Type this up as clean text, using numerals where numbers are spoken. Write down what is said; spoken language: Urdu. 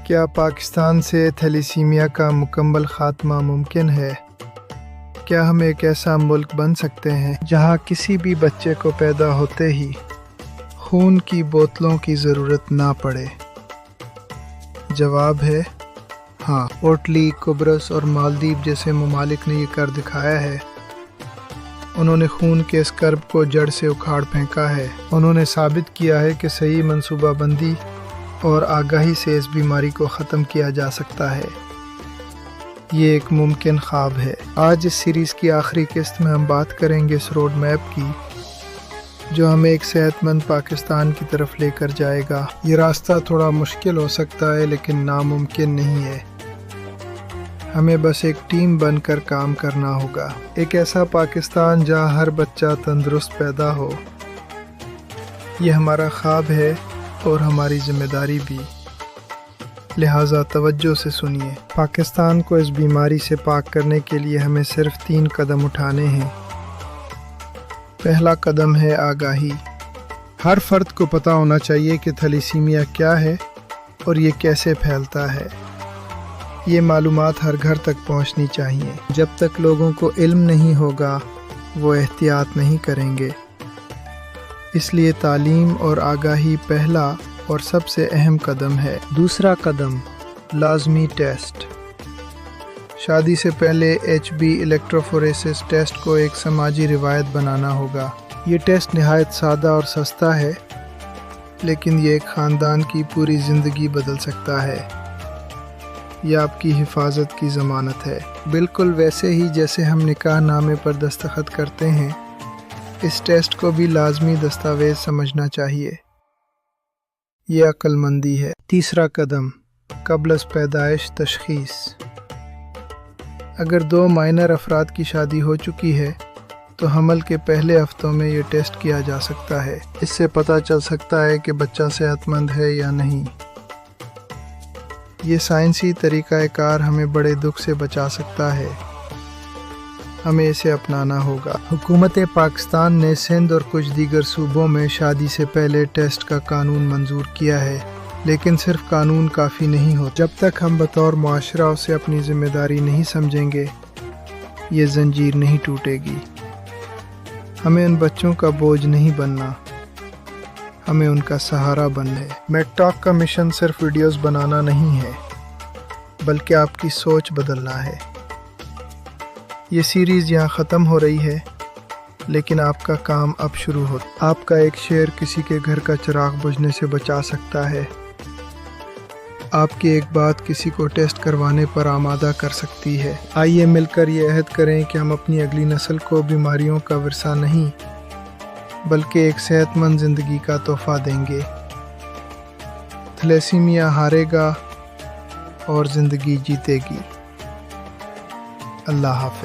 کیا پاکستان سے تھیلیسیمیا کا مکمل خاتمہ ممکن ہے؟ کیا ہم ایک ایسا ملک بن سکتے ہیں جہاں کسی بھی بچے کو پیدا ہوتے ہی خون کی بوتلوں کی ضرورت نہ پڑے؟ جواب ہے ہاں۔ اٹلی، قبرص اور مالدیپ جیسے ممالک نے یہ کر دکھایا ہے۔ انہوں نے خون کے اس کرب کو جڑ سے اکھاڑ پھینکا ہے۔ انہوں نے ثابت کیا ہے کہ صحیح منصوبہ بندی اور آگاہی سے اس بیماری کو ختم کیا جا سکتا ہے۔ یہ ایک ممکن خواب ہے۔ آج اس سیریز کی آخری قسط میں ہم بات کریں گے اس روڈ میپ کی جو ہمیں ایک صحت مند پاکستان کی طرف لے کر جائے گا۔ یہ راستہ تھوڑا مشکل ہو سکتا ہے لیکن ناممکن نہیں ہے۔ ہمیں بس ایک ٹیم بن کر کام کرنا ہوگا۔ ایک ایسا پاکستان جہاں ہر بچہ تندرست پیدا ہو، یہ ہمارا خواب ہے اور ہماری ذمہ داری بھی۔ لہٰذا توجہ سے سنیے۔ پاکستان کو اس بیماری سے پاک کرنے کے لیے ہمیں صرف 3 قدم اٹھانے ہیں۔ پہلا قدم ہے آگاہی۔ ہر فرد کو پتہ ہونا چاہیے کہ تھیلیسیمیا کیا ہے اور یہ کیسے پھیلتا ہے۔ یہ معلومات ہر گھر تک پہنچنی چاہیے۔ جب تک لوگوں کو علم نہیں ہوگا وہ احتیاط نہیں کریں گے۔ اس لیے تعلیم اور آگاہی پہلا اور سب سے اہم قدم ہے۔ دوسرا قدم لازمی ٹیسٹ۔ شادی سے پہلے HB الیکٹروفوریسس ٹیسٹ کو ایک سماجی روایت بنانا ہوگا۔ یہ ٹیسٹ نہایت سادہ اور سستا ہے لیکن یہ ایک خاندان کی پوری زندگی بدل سکتا ہے۔ یہ آپ کی حفاظت کی ضمانت ہے۔ بالکل ویسے ہی جیسے ہم نکاح نامے پر دستخط کرتے ہیں، اس ٹیسٹ کو بھی لازمی دستاویز سمجھنا چاہیے۔ یہ عقل مندی ہے۔ تیسرا قدم قبل از پیدائش تشخیص۔ اگر 2 مائنر افراد کی شادی ہو چکی ہے تو حمل کے پہلے ہفتوں میں یہ ٹیسٹ کیا جا سکتا ہے۔ اس سے پتہ چل سکتا ہے کہ بچہ صحت مند ہے یا نہیں۔ یہ سائنسی طریقہ کار ہمیں بڑے دکھ سے بچا سکتا ہے۔ ہمیں اسے اپنانا ہوگا۔ حکومت پاکستان نے سندھ اور کچھ دیگر صوبوں میں شادی سے پہلے ٹیسٹ کا قانون منظور کیا ہے، لیکن صرف قانون کافی نہیں ہو۔ جب تک ہم بطور معاشرہ اسے اپنی ذمہ داری نہیں سمجھیں گے، یہ زنجیر نہیں ٹوٹے گی۔ ہمیں ان بچوں کا بوجھ نہیں بننا، ہمیں ان کا سہارا بننا ہے۔ میڈ ٹاک کا مشن صرف ویڈیوز بنانا نہیں ہے بلکہ آپ کی سوچ بدلنا ہے۔ یہ سیریز یہاں ختم ہو رہی ہے لیکن آپ کا کام اب شروع ہوتا۔ آپ کا ایک شیئر کسی کے گھر کا چراغ بجھنے سے بچا سکتا ہے۔ آپ کی ایک بات کسی کو ٹیسٹ کروانے پر آمادہ کر سکتی ہے۔ آئیے مل کر یہ عہد کریں کہ ہم اپنی اگلی نسل کو بیماریوں کا ورثہ نہیں بلکہ ایک صحت مند زندگی کا تحفہ دیں گے۔ تھیلیسیمیا ہارے گا اور زندگی جیتے گی۔ اللہ حافظ۔